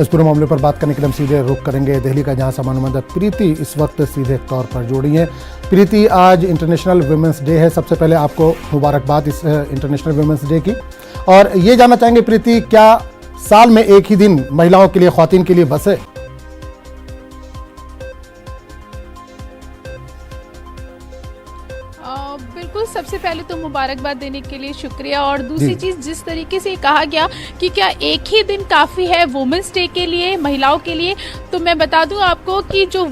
इस पूरे मामले पर बात करने के लिए हम सीधे रुख करेंगे दिल्ली का, जहां समानुबंधक प्रीति इस वक्त सीधे तौर पर जोड़ी हैं। प्रीति, आज इंटरनेशनल वुमेंस डे है। सबसे पहले आपको मुबारकबाद इस इंटरनेशनल वुमेंस डे की। और ये जानना चाहेंगे प्रीति, क्या साल में एक ही दिन महिलाओं के लिए, ख्वातीन के लिए बस है? बिल्कुल, सबसे पहले तो मुबारकबाद देने के लिए शुक्रिया। और दूसरी चीज़, जिस तरीके से कहा गया कि क्या एक ही दिन काफ़ी है वुमेंस डे के लिए, महिलाओं के लिए, तो मैं बता दूं आपको कि जो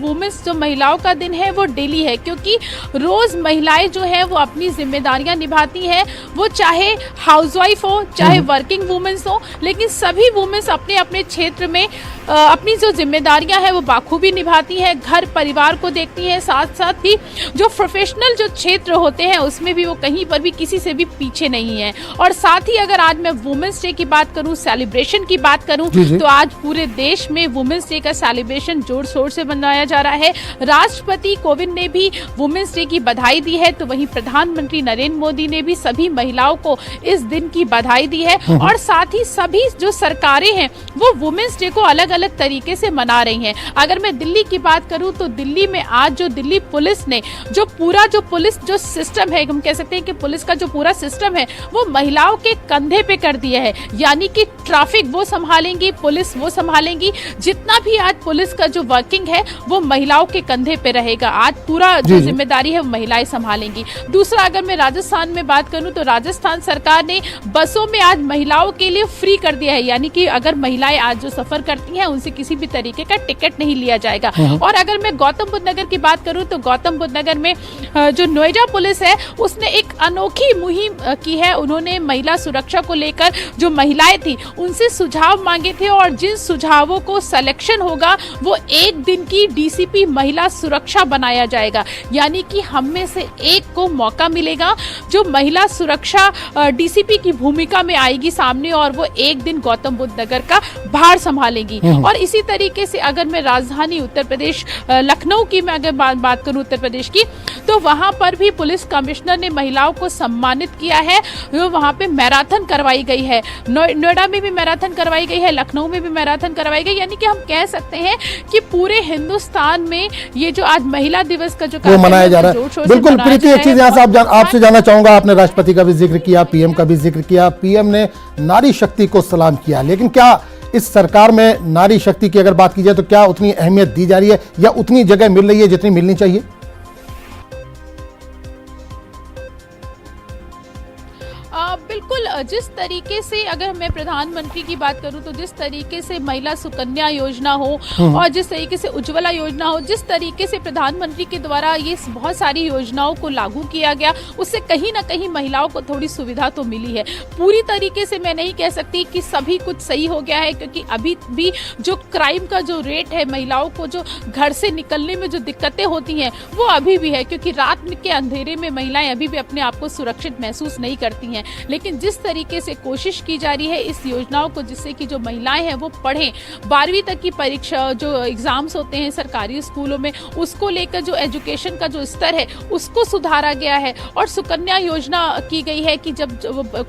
महिलाओं का दिन है वो डेली है, क्योंकि रोज़ महिलाएं जो है वो अपनी जिम्मेदारियां निभाती हैं। वो चाहे हाउसवाइफ हो, चाहे वर्किंग वुमेन्स हो, लेकिन सभी वुमेन्स अपने अपने क्षेत्र में अपनी जो जिम्मेदारियां हैं वो बाखूबी निभाती हैं, घर परिवार को देखती हैं। साथ साथ ही जो प्रोफेशनल जो क्षेत्र होते हैं उसमें भी वो कहीं पर भी किसी से भी पीछे नहीं है। और साथ ही अगर आज मैं वुमेंस डे की बात करूं, सेलिब्रेशन की बात करूं, तो आज पूरे देश में वुमेंस डे का सेलिब्रेशन जोर शोर से मनाया जा रहा है। राष्ट्रपति कोविंद ने भी वुमेंस डे की बधाई दी है, तो वहीं प्रधानमंत्री नरेंद्र मोदी ने भी सभी महिलाओं को इस दिन की बधाई दी है। और साथ ही सभी जो सरकारें हैं वो वुमेंस डे को अलग अलग तरीके से मना रही हैं। अगर मैं दिल्ली की बात करूं तो दिल्ली में आज जो दिल्ली पुलिस ने जो पूरा जो पुलिस जो सिस्टम है, हम कह सकते हैं कि पुलिस का जो पूरा सिस्टम है वो महिलाओं के कंधे पे कर दिया है। यानी कि ट्रैफिक वो संभालेंगी, पुलिस वो संभालेंगी, जितना भी आज पुलिस का जो वर्किंग है वो महिलाओं के कंधे पे रहेगा। आज पूरा जो जिम्मेदारी है वो महिलाएं संभालेंगी। दूसरा, अगर मैं राजस्थान में बात करूं तो राजस्थान सरकार ने बसों में आज महिलाओं के लिए फ्री कर दिया है। यानी कि अगर महिलाएं आज जो सफर करती हैं उनसे किसी भी तरीके का टिकट नहीं लिया जाएगा। और अगर मैं गौतम बुद्ध नगर की बात करूं तो गौतम बुद्ध नगर में जो नोएडा पुलिस है उसने एक अनोखी मुहिम की है। उन्होंने महिला सुरक्षा को लेकर जो महिलाएं थी उनसे सुझाव मांगे थे, और जिन सुझावों को सिलेक्शन होगा वो एक दिन की डीसीपी महिला सुरक्षा बनाया जाएगा। यानी कि हम में से एक को मौका मिलेगा जो महिला सुरक्षा डीसीपी की भूमिका में आएगी सामने, और वो एक दिन गौतम बुद्ध नगर का भार संभालेंगी। और इसी तरीके से अगर मैं राजधानी उत्तर प्रदेश लखनऊ की मैं अगर बात करूं उत्तर प्रदेश की, तो वहां पर भी पुलिस कमिश्नर ने महिलाओं को सम्मानित किया है। वहां पे मैराथन करवाई गई है, नोएडा में भी मैराथन करवाई गई है, लखनऊ में भी मैराथन करवाई गई। यानी कि हम कह सकते हैं कि पूरे हिंदुस्तान में ये जो आज महिला दिवस का जो मनाया जा रहा है। बिल्कुल प्रीति, एक चीज यहाँ से आपसे जानना चाहूंगा, आपने राष्ट्रपति का भी जिक्र किया, पीएम का भी जिक्र किया, पीएम ने नारी शक्ति को सलाम किया, लेकिन क्या इस सरकार में नारी शक्ति की अगर बात की जाए तो क्या उतनी अहमियत दी जा रही है या उतनी जगह मिल रही है जितनी मिलनी चाहिए? बिल्कुल, जिस तरीके से अगर मैं प्रधानमंत्री की बात करूं तो जिस तरीके से महिला सुकन्या योजना हो और जिस तरीके से उज्ज्वला योजना हो, जिस तरीके से प्रधानमंत्री के द्वारा ये बहुत सारी योजनाओं को लागू किया गया, उससे कहीं ना कहीं महिलाओं को थोड़ी सुविधा तो मिली है। पूरी तरीके से मैं नहीं कह सकती कि सभी कुछ सही हो गया है, क्योंकि अभी भी जो क्राइम का जो रेट है, महिलाओं को जो घर से निकलने में जो दिक्कतें होती हैं वो अभी भी है, क्योंकि रात के अंधेरे में महिलाएं अभी भी अपने आप को सुरक्षित महसूस नहीं करती हैं। लेकिन जिस तरीके से कोशिश की जा रही है इस योजनाओं को, जिससे कि जो महिलाएं हैं वो पढ़ें, 12वीं तक की परीक्षा जो एग्जाम्स होते हैं सरकारी स्कूलों में, उसको लेकर जो एजुकेशन का जो स्तर है उसको सुधारा गया है। और सुकन्या योजना की गई है कि जब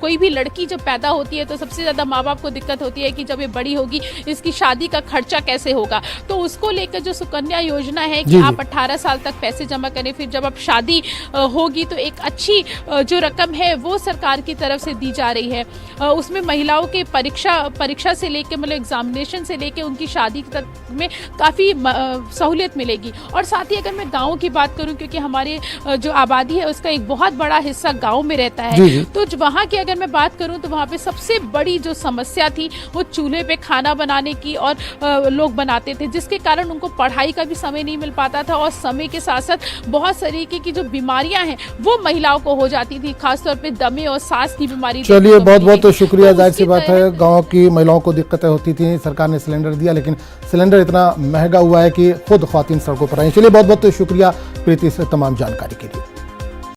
कोई भी लड़की जब पैदा होती है तो सबसे ज्यादा माँ बाप को दिक्कत होती है कि जब ये बड़ी होगी इसकी शादी का खर्चा कैसे होगा, तो उसको लेकर जो सुकन्या योजना है कि आप 18 साल तक पैसे जमा करें, फिर जब आप शादी होगी तो एक अच्छी जो रकम है वो सरकार की तरफ से दी जा रही है। उसमें महिलाओं के परीक्षा से लेके मतलब एग्जामिनेशन से लेके उनकी शादी तक में काफ़ी सहूलियत मिलेगी। और साथ ही अगर मैं गाँव की बात करूं, क्योंकि हमारे जो आबादी है उसका एक बहुत बड़ा हिस्सा गाँव में रहता है, तो वहाँ की अगर मैं बात करूं तो वहाँ पे सबसे बड़ी जो समस्या थी वो चूल्हे पे खाना बनाने की, और लोग बनाते थे जिसके कारण उनको पढ़ाई का भी समय नहीं मिल पाता था, और समय के साथ साथ बहुत तरीके की जो बीमारियां हैं वो महिलाओं को हो जाती थी, खासतौर पे दमे और सांस की बीमारी। चलिए, बहुत बहुत शुक्रिया। जाहिर सी बात है गांव की महिलाओं को दिक्कतें होती थी, सरकार ने सिलेंडर दिया, लेकिन सिलेंडर इतना महंगा हुआ है कि खुद ख्वातीन सड़कों पर आई। चलिए, बहुत बहुत शुक्रिया प्रीति से तमाम जानकारी के लिए।